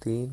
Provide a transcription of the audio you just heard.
3۔